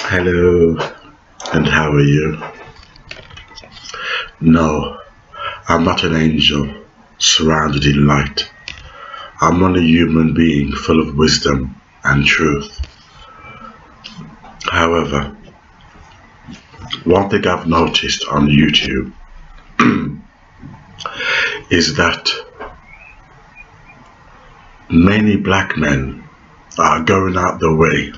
Hello, and how are you? No, I'm not an angel surrounded in light. I'm only a human being full of wisdom and truth. However, one thing I've noticed on YouTube is that many black men are going out the way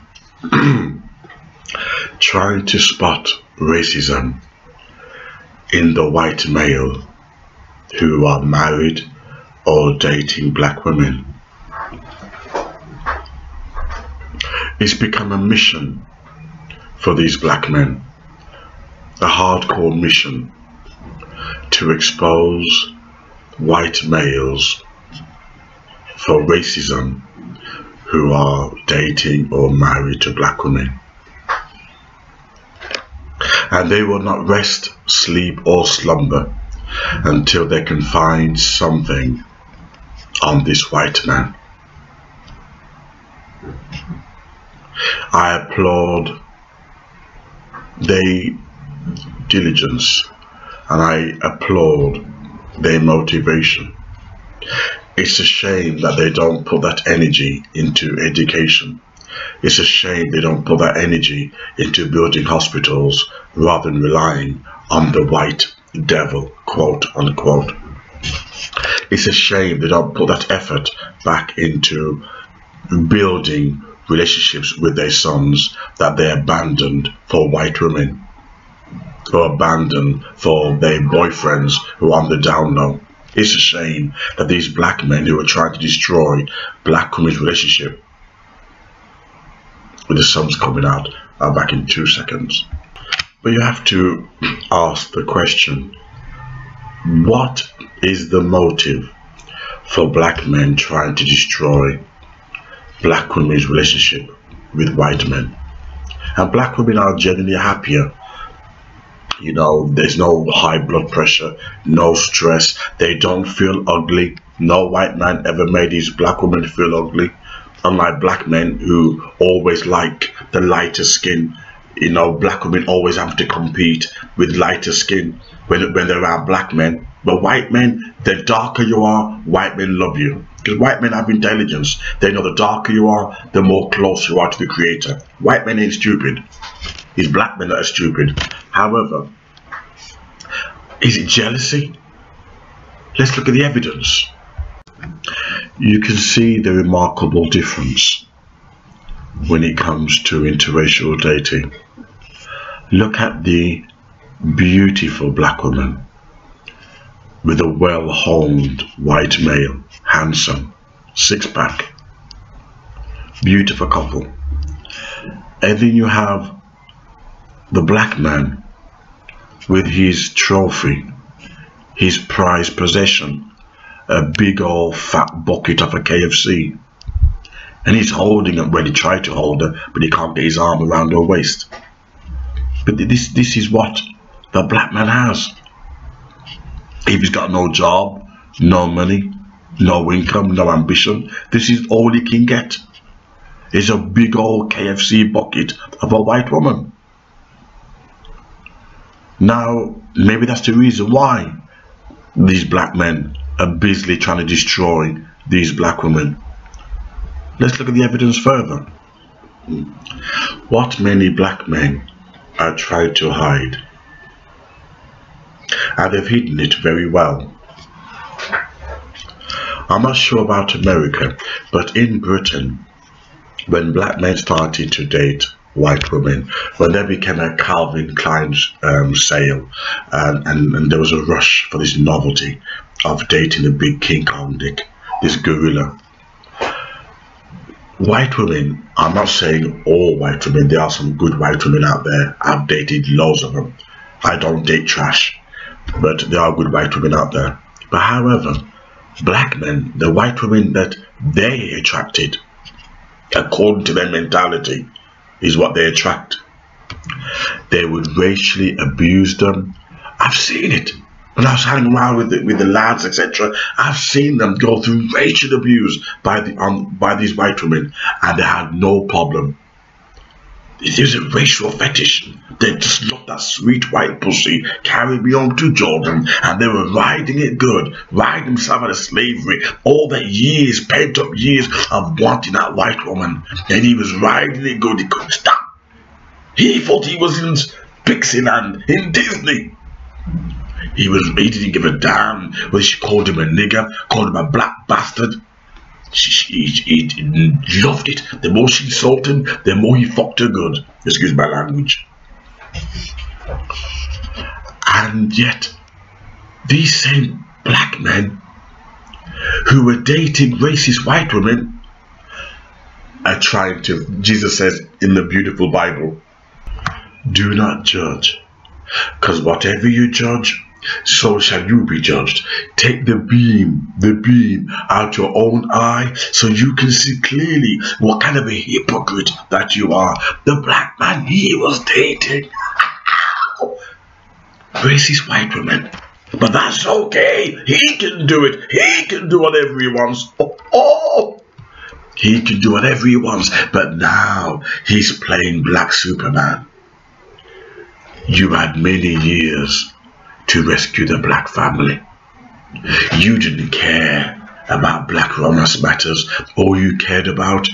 trying to spot racism in the white male who are married or dating black women. It's become a mission for these black men, a hardcore mission to expose white males for racism who are dating or married to black women. And they will not rest, sleep or slumber until they can find something on this white man. I applaud their diligence and I applaud their motivation. It's a shame that they don't put that energy into education. It's a shame they don't put that energy into building hospitals rather than relying on the white devil, quote unquote. It's a shame they don't put that effort back into building relationships with their sons that they abandoned for white women, or abandoned for their boyfriends who are on the down low. It's a shame that these black men who are trying to destroy black women's relationship with the sun's coming out are back in 2 seconds. But you have to ask the question, what is the motive for black men trying to destroy black women's relationship with white men? And black women are generally happier. You know, there's no high blood pressure, no stress, they don't feel ugly. No white man ever made his black women feel ugly. Unlike black men who always like the lighter skin. You know, black women always have to compete with lighter skin when they're around black men. But white men, the darker you are, white men love you. Because white men have intelligence. They know the darker you are, the more close you are to the creator. White men ain't stupid. It's black men that are stupid. However, is it jealousy? Let's look at the evidence. You can see the remarkable difference when it comes to interracial dating. Look at the beautiful black woman with a well-honed white male, handsome, six-pack, beautiful couple. And then you have the black man with his trophy, his prized possession, a big old fat bucket of a KFC, and he's holding it when he tried to hold her, but he can't get his arm around her waist. But this is what the black man has. If he's got no job, no money, no income, no ambition, this is all he can get. It's a big old KFC bucket of a white woman. Now, maybe that's the reason why these black men are busily trying to destroy these black women. Let's look at the evidence further. What many black men are trying to hide, and they've hidden it very well. I'm not sure about America, but in Britain, when black men started to date white women, when there became a Calvin Klein sale, and there was a rush for this novelty of dating the big King Kong dick, this gorilla. White women, I'm not saying all white women, there are some good white women out there. I've dated loads of them. I don't date trash, but there are good white women out there. But however, black men, the white women that they attracted, according to their mentality, is what they attract. They would racially abuse them. I've seen it. When I was hanging around with the lads, etc., I've seen them go through racial abuse by these white women, and they had no problem. There's a racial fetish. They just love that sweet white pussy, carried me home to Jordan, and they were riding it good, riding themselves out of slavery, all that years, pent up years of wanting that white woman, and he was riding it good, he couldn't stop. He thought he was in Pixieland, in Disney. He didn't give a damn whether she called him a nigger, called him a black bastard. He loved it. The more she insulted him, the more he fucked her good. Excuse my language. And yet, these same black men who were dating racist white women are trying to, Jesus says in the beautiful Bible, do not judge, because whatever you judge, so shall you be judged. Take the beam out your own eye, so you can see clearly what kind of a hypocrite that you are. The black man, he was dating racist white women, but that's okay. He can do it. He can do whatever he wants. He can do whatever he wants. But now he's playing Black Superman. You had many years to rescue the black family. You didn't care about Black Romance Matters. All you cared about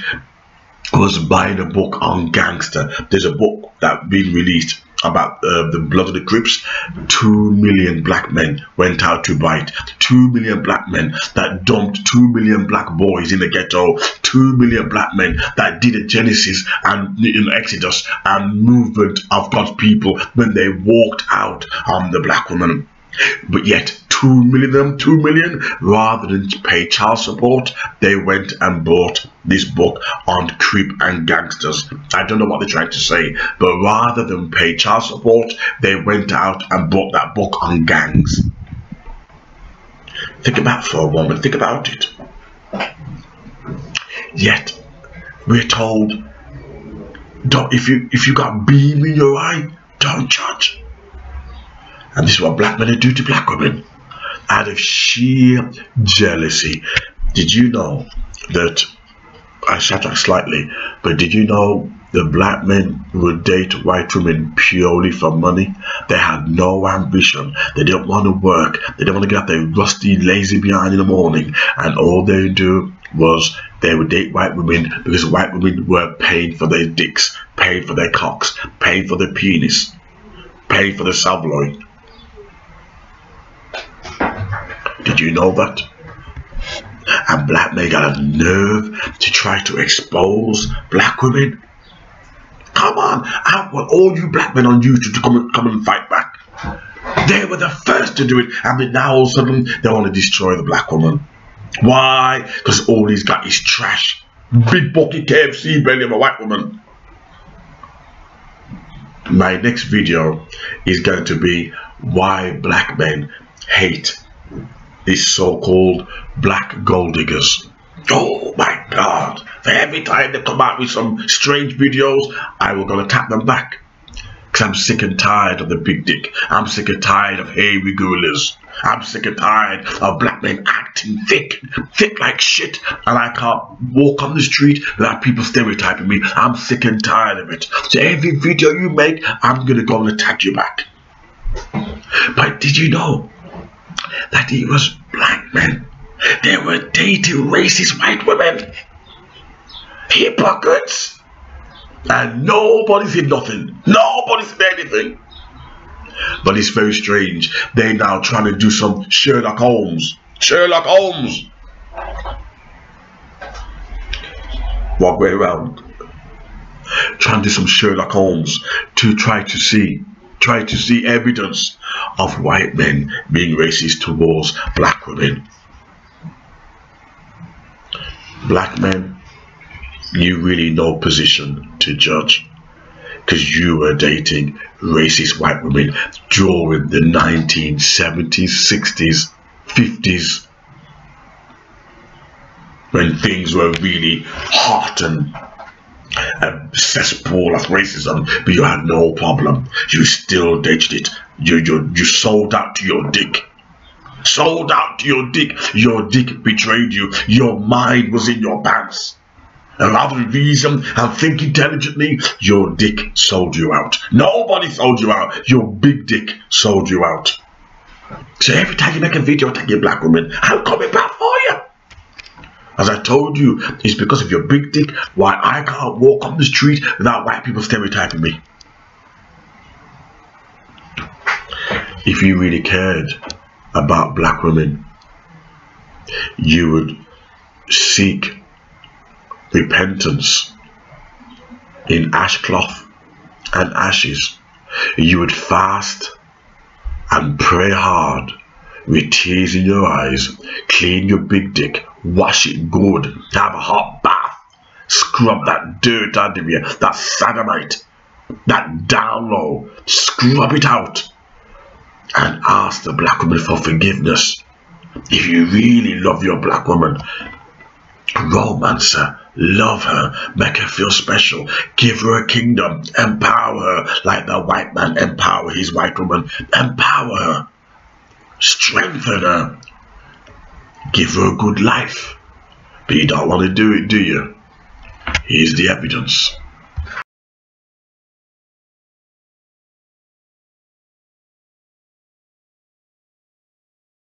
was buying a book on gangster. There's a book that been released about the Blood of the Crips. 2 million black men went out to buy it. 2 million black men that dumped 2 million black boys in the ghetto. 2 million black men that did a Genesis and in Exodus and movement of God's people when they walked out on the black woman. But yet 2 million, rather than pay child support, they went and bought this book on Crip and gangsters. I don't know what they're trying to say, but rather than pay child support, they went out and bought that book on gangs. Think about it for a moment. Think about it. Yet we're told, don't, if you got beam in your eye, don't judge. And this is what black men do to black women out of sheer jealousy. Did you know that, I sidetracked slightly, but did you know the black men would date white women purely for money? They had no ambition. They didn't want to work. They didn't want to get out their rusty, lazy behind in the morning. And all they would do was they would date white women because white women were paying for their dicks, paying for their cocks, paying for their penis, paying for their subloin. Did you know that? And black men got a nerve to try to expose black women. Come on, I want all you black men on YouTube to come and fight back. They were the first to do it, and then now all of a sudden they want to destroy the black woman. Why? Because all he's got is trash. Big bulky KFC belly of a white woman. My next video is going to be why black men hate these so-called black gold diggers. Oh my God. For every time they come out with some strange videos, I will go and tap them back. Because I'm sick and tired of the big dick. I'm sick and tired of hairy gorillas. I'm sick and tired of black men acting thick like shit, and I can't walk on the street without people stereotyping me. I'm sick and tired of it. So every video you make, I'm going to go and attack you back. But did you know that it was black men? They were dating racist white women. Hypocrites. And nobody said nothing. Nobody said anything. But it's very strange. They're now trying to do some Sherlock Holmes. Sherlock Holmes. Walk way around. Trying to do some Sherlock Holmes to try to see evidence of white men being racist towards black women. Black men, you really no position to judge, because you were dating racist white women during the 1970s, 60s, 50s, when things were really hot and a cesspool of racism, but you had no problem. You still dated it. You sold out to your dick. Sold out to your dick. Your dick betrayed you. Your mind was in your pants. another reason, and think intelligently, your dick sold you out. Nobody sold you out. Your big dick sold you out. So every time you make a video attacking black women, I'm coming back for you. As I told you, it's because of your big dick why I can't walk on the street without white people stereotyping me. If you really cared about black women, you would seek repentance in ashcloth and ashes. You would fast and pray hard with tears in your eyes, clean your big dick, wash it good, have a hot bath, scrub that dirt out of you, that sodomite, that down low, scrub it out, and ask the black woman for forgiveness. If you really love your black woman, romance her, love her, make her feel special, give her a kingdom, empower her like the white man empower his white woman, empower her, strengthen her, give her a good life. But you don't want to do it, do you? Here's the evidence.